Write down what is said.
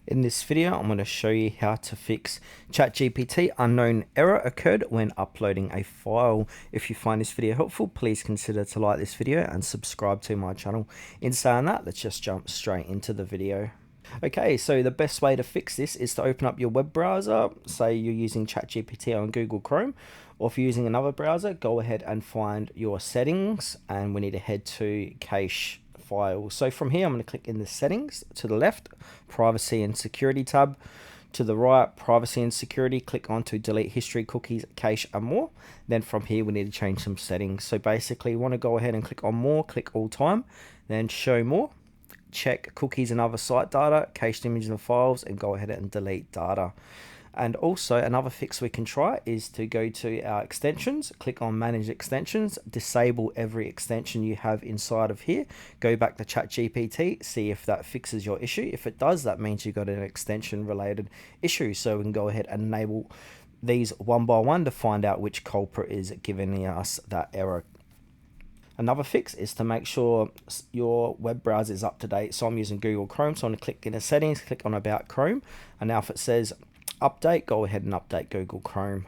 In this video, I'm going to show you how to fix Chatgpt unknown error occurred when uploading a file. If you find this video helpful, please consider to like this video and subscribe to my channel. In saying that, let's just jump straight into the video. Okay, so the best way to fix this is to open up your web browser. Say you're using Chatgpt on Google Chrome, or if you're using another browser, go ahead and find your settings, and we need to head to cache files. So from here, I'm going to click in the settings. To the left, privacy and security tab. To the right, privacy and security, click on to delete history, cookies, cache, and more. Then from here, we need to change some settings. So basically, you want to go ahead and click on more, click all time, then show more. Check cookies and other site data, cached images and files, and go ahead and delete data. And also another fix we can try is to go to our extensions, click on manage extensions, disable every extension you have inside of here, go back to Chatgpt, see if that fixes your issue. If it does, that means you've got an extension related issue. So we can go ahead and enable these one by one to find out which culprit is giving us that error. Another fix is to make sure your web browser is up to date. So I'm using Google Chrome, so I'm going to click in the settings, click on About Chrome, and now if it says update, go ahead and update Google Chrome.